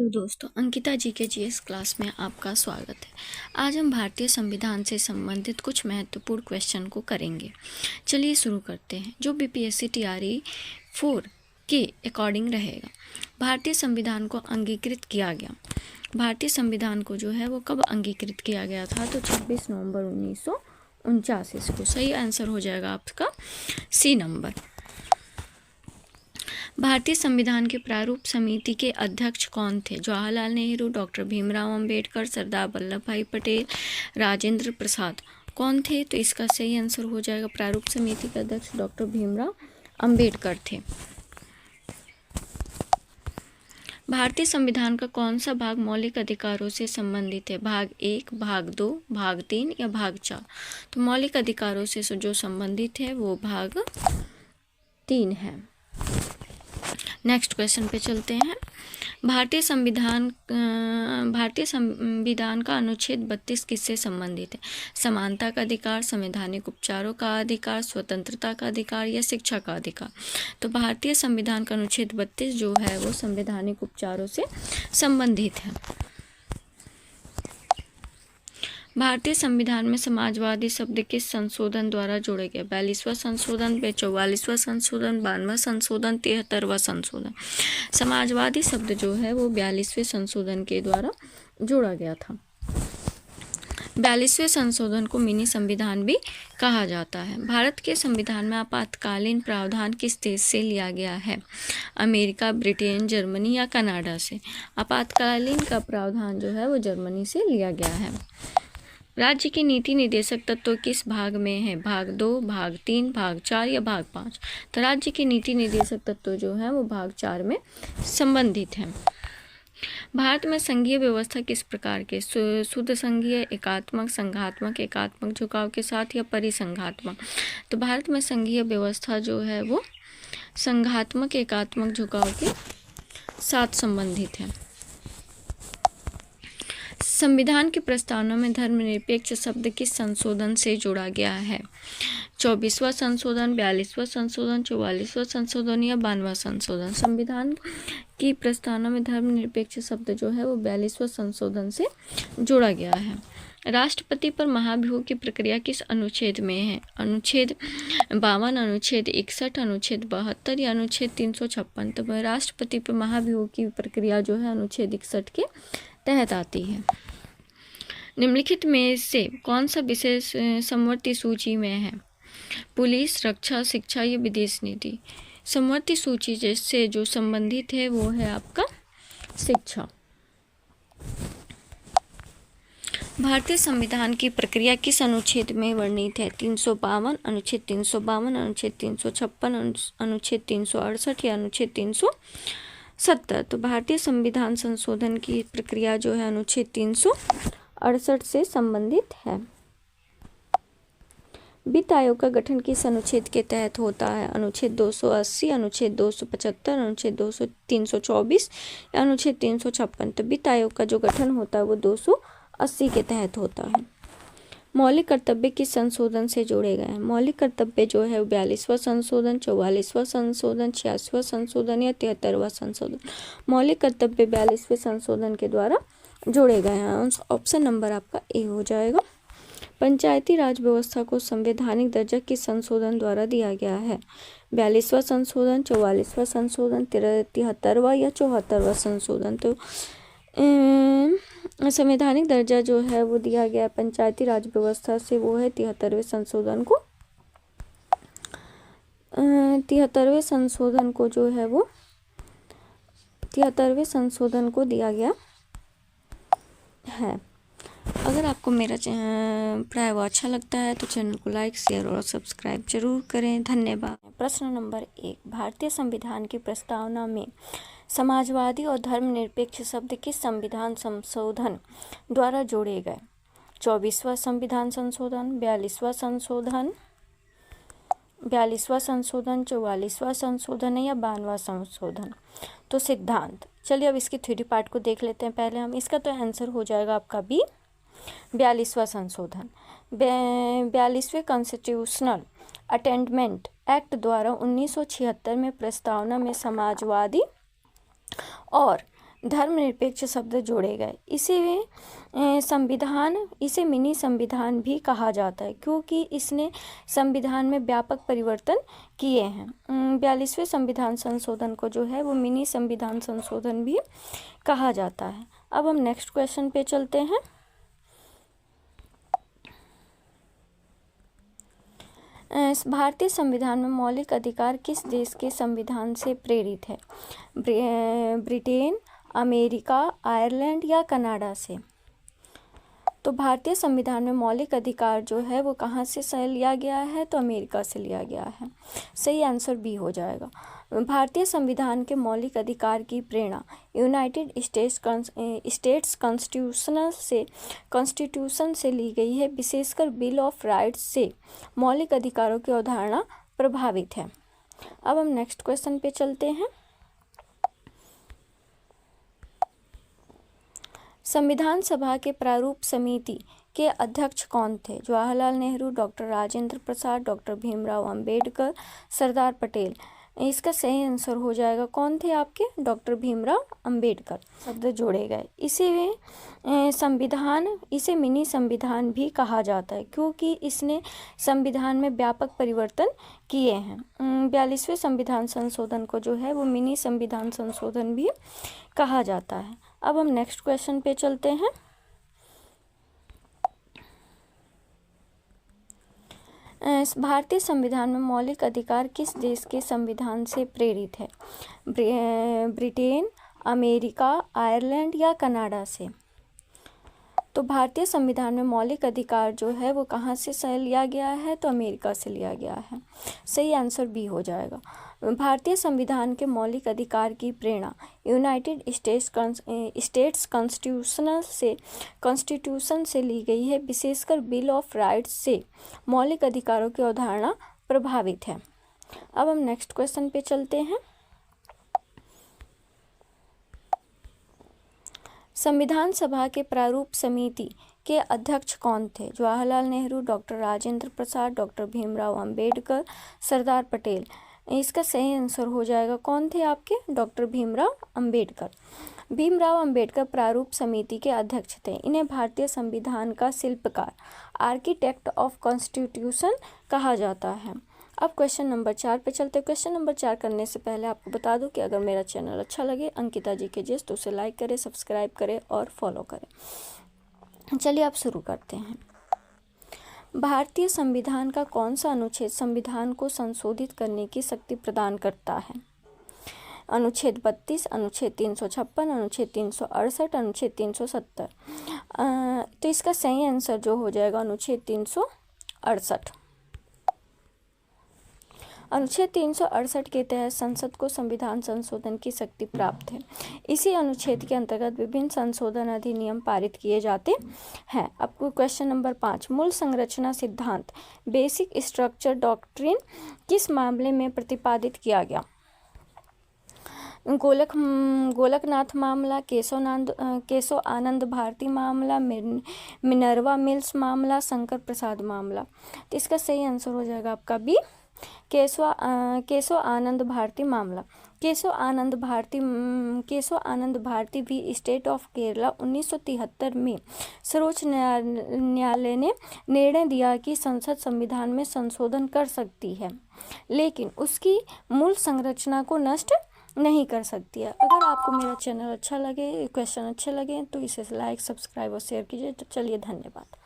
Hello दोस्तों, अंकिता जी के GS class में आपका स्वागत है। आज हम भारतीय संविधान से संबंधित कुछ महत्वपूर्ण क्वेश्चन को करेंगे। चलिए शुरू करते हैं। जो बीपीएससी टीआरई 4 के अकॉर्डिंग रहेगा। भारतीय संविधान को अंगीकृत किया गया। भारतीय संविधान को जो है वो कब अंगीकृत किया गया था? तो 26 नवंबर 1949 को। सही आंसर हो जाएगा आपका सी नंबर। भारतीय संविधान के प्रारूप समिति के अध्यक्ष कौन थे? जवाहरलाल नेहरू, डॉक्टर भीमराव अंबेडकर, सरदार वल्लभ भाई पटेल, राजेंद्र प्रसाद। कौन थे? तो इसका सही आंसर हो जाएगा प्रारूप समिति के अध्यक्ष डॉक्टर भीमराव अंबेडकर थे। भारतीय संविधान का कौन सा भाग मौलिक अधिकारों से संबंधित है? भाग 1, भाग 2, भाग 3 या भाग 4? तो मौलिक अधिकारों से जो संबंधित है वो भाग 3 है। नेक्स्ट क्वेश्चन पे चलते हैं। भारतीय संविधान का अनुच्छेद 32 किससे संबंधित है? समानता का अधिकार, संवैधानिक उपचारों का अधिकार, स्वतंत्रता का अधिकार या शिक्षा का अधिकार? तो भारतीय संविधान का अनुच्छेद 32 जो है वो संवैधानिक उपचारों से संबंधित है। भारतीय संविधान में समाजवादी शब्द किस संशोधन द्वारा जोड़े गए? 42वां संशोधन, 44वां संशोधन, 92वां संशोधन, 73वां संशोधन? समाजवादी शब्द जो है वो 42वें संशोधन के द्वारा जोड़ा गया था। 42वें संशोधन को मिनी संविधान भी कहा जाता है। भारत के संविधान में आपातकालीन प्रावधान किस देश से लिया गया है? अमेरिका, ब्रिटेन, जर्मनी या कनाडा से? आपातकालीन का प्रावधान जो है वो जर्मनी से लिया गया है। राज्य की नीति निर्देशक तत्व किस भाग में है? भाग 2, भाग 3, भाग 4 या भाग 5? तो राज्य की नीति निर्देशक तत्व जो है वो भाग 4 में संबंधित है। भारत में संघीय व्यवस्था किस प्रकार के? शुद्ध संघीय, एकात्मक, संघात्मक, एकात्मक झुकाव के साथ या परिसंघात्मक? तो भारत में संघीय व्यवस्था जो है वो संघात्मक, एकात्मक झुकाव के साथ संबंधित है। संविधान की प्रस्तावना में धर्मनिरपेक्ष शब्द किस संशोधन से जोड़ा गया है? 24वां संशोधन, 42वां संशोधन, 44वां संशोधन या 92वां संशोधन? संविधान की प्रस्तावना में धर्मनिरपेक्ष शब्द जो है वो 42वां संशोधन से जोड़ा गया है। राष्ट्रपति पर महाभियोग की प्रक्रिया किस अनुच्छेद में है? अनुच्छेद 52, अनुच्छेद 61, अनुच्छेद 72 या अनुच्छेद 356? तो राष्ट्रपति पर महाभियोग की प्रक्रिया जो है अनुच्छेद 61 के तहत आती है। निम्नलिखित में से कौन सा विशेष समवर्ती सूची में है? पुलिस, रक्षा, शिक्षा या विदेश नीति? समवर्ती सूची से जो संबंधित है वो है आपका शिक्षा। भारतीय संविधान की प्रक्रिया किस अनुच्छेद में वर्णित है? 352, अनुच्छेद 352, अनुच्छेद 356, अनुच्छेद 368 या अनुच्छेद 370? तो भारतीय संविधान संशोधन की प्रक्रिया जो है अनुच्छेद 368 से संबंधित है। वित्त आयोग का गठन किस अनुच्छेद के तहत होता है? अनुच्छेद 280, अनुच्छेद 275, अनुच्छेद 324 या अनुच्छेद 356? तो वित्त आयोग का जो गठन होता है वो 280 के तहत होता है। मौलिक कर्तव्य किस संशोधन से जोड़े गए हैं? मौलिक कर्तव्य जो है 42वां संशोधन, 44वां संशोधन, 86वां संशोधन या 73वां संशोधन? मौलिक कर्तव्य 42वें संशोधन के द्वारा जोड़े गए हैं। ऑप्शन नंबर आपका ए हो जाएगा। पंचायती राज व्यवस्था को संवैधानिक दर्जा किस संशोधन द्वारा दिया गया है? 42वां संशोधन, 44वां संशोधन, 73वां या 74वां संशोधन? तो संवैधानिक दर्जा जो है वो दिया गया है पंचायती राज व्यवस्था से, वो है 73वें संशोधन को। 73वें संशोधन को जो है वो 73वें संशोधन को दिया गया है। अगर आपको मेरा पढ़ाया वो अच्छा लगता है तो चैनल को लाइक, शेयर और सब्सक्राइब जरूर करें। धन्यवाद। प्रश्न नंबर 1, भारतीय संविधान की प्रस्तावना में समाजवादी और धर्मनिरपेक्ष शब्द किस संविधान संशोधन द्वारा जोड़े गए? 24वां संविधान संशोधन, 42वां संशोधन, 44वां संशोधन या 92वां संशोधन? तो सिद्धांत। चलिए अब इसकी थ्योरी पार्ट को देख लेते हैं पहले हम। इसका तो आंसर हो जाएगा आपका बी, 42वां संशोधन। 42वें कॉन्स्टिट्यूशनल अटेंडमेंट एक्ट द्वारा 1976 में प्रस्तावना में समाजवादी और धर्मनिरपेक्ष शब्द जोड़े गए। इसे मिनी संविधान भी कहा जाता है क्योंकि इसने संविधान में व्यापक परिवर्तन किए हैं। 42वें संविधान संशोधन को जो है वो मिनी संविधान संशोधन भी कहा जाता है। अब हम नेक्स्ट क्वेश्चन पे चलते हैं। भारतीय संविधान में मौलिक अधिकार किस देश के संविधान से प्रेरित है? ब्रिटेन, अमेरिका, आयरलैंड या कनाडा से? तो भारतीय संविधान में मौलिक अधिकार जो है वो कहाँ से लिया गया है? तो अमेरिका से लिया गया है। सही आंसर बी हो जाएगा। भारतीय संविधान के मौलिक अधिकार की प्रेरणा यूनाइटेड स्टेट्स कॉन्स्टिट्यूशन से ली गई है। विशेषकर बिल ऑफ राइट्स से मौलिक अधिकारों की अवधारणा प्रभावित है। अब हम नेक्स्ट क्वेश्चन पे चलते हैं। संविधान सभा के प्रारूप समिति के अध्यक्ष कौन थे? Jawaharlal Nehru, doctor Rajendra Prasad, doctor Bhimrao Ambedkar, Sardar Patel. इसका सही आंसर हो जाएगा कौन थे आपके? डॉक्टर भीमराव अंबेडकर। शब्द जोड़े गए। इसे मिनी संविधान भी कहा जाता है क्योंकि इसने संविधान में व्यापक परिवर्तन किए हैं। 42वें संविधान संशोधन को जो है वो मिनी संविधान संशोधन भी कहा जाता है। अब हम नेक्स्ट क्वेश्चन पे चलते हैं। भारतीय संविधान में मौलिक अधिकार किस देश के संविधान से प्रेरित है? ब्रिटेन, अमेरिका, आयरलैंड या कनाडा से? तो भारतीय संविधान में मौलिक अधिकार जो है वो कहाँ से लिया गया है? तो अमेरिका से लिया गया है। सही आंसर बी हो जाएगा। भारतीय संविधान के मौलिक अधिकार की प्रेरणा यूनाइटेड स्टेट्स कॉन्स्टिट्यूशन से ली गई है। विशेषकर बिल ऑफ राइट्स से मौलिक अधिकारों की अवधारणा प्रभावित है। अब हम नेक्स्ट क्वेश्चन पे चलते हैं। संविधान सभा के प्रारूप समिति के अध्यक्ष कौन थे? Jawaharlal Nehru, doctor Rajendra Prasad, doctor Bhimrao Ambedkar, Sardar Patel. इसका सही आंसर हो जाएगा कौन थे आपके? डॉक्टर भीमराव अंबेडकर। भीमराव अंबेडकर प्रारूप समिति के अध्यक्ष थे। इन्हें भारतीय संविधान का शिल्पकार, आर्किटेक्ट ऑफ कॉन्स्टिट्यूशन कहा जाता है। अब क्वेश्चन नंबर 4 पे चलते हैं। क्वेश्चन नंबर 4 करने से पहले आपको बता दूं कि अगर मेरा चैनल अच्छा लगे अंकिता जी के जैसे तो उसे लाइक करें, सब्सक्राइब करें और फॉलो करें। चलिए आप शुरू करते हैं। भारतीय संविधान का कौन सा अनुच्छेद संविधान को संशोधित करने की शक्ति प्रदान करता है? अनुच्छेद 32, अनुच्छेद 356, अनुच्छेद 368, अनुच्छेद 370। तो इसका सही आंसर जो हो जाएगा अनुच्छेद 368। अनुच्छेद 368 के तहत संसद को संविधान संशोधन की शक्ति प्राप्त है। इसी अनुच्छेद के अंतर्गत विभिन्न संशोधन अधिनियम पारित किए जाते हैं। आपको क्वेश्चन नंबर 5, मूल संरचना सिद्धांत बेसिक स्ट्रक्चर डॉक्ट्रिन किस मामले में प्रतिपादित किया गया? गोलकनाथ मामला, केशव आनंद भारती मामला, मिनर्वा मिल्स मामला, शंकर प्रसाद मामला। तो इसका सही आंसर हो जाएगा आपका बी, केशव आनंद भारती मामला। केशव आनंद भारती भी स्टेट ऑफ केरला 1973 में सर्वोच्च न्यायालय ने निर्णय दिया कि संसद संविधान में संशोधन कर सकती है लेकिन उसकी मूल संरचना को नष्ट नहीं कर सकती है। अगर आपको मेरा चैनल अच्छा लगे, क्वेश्चन अच्छे लगे तो इसे लाइक, सब्सक्राइब और शेयर कीजिए। तो चलिए धन्यवाद।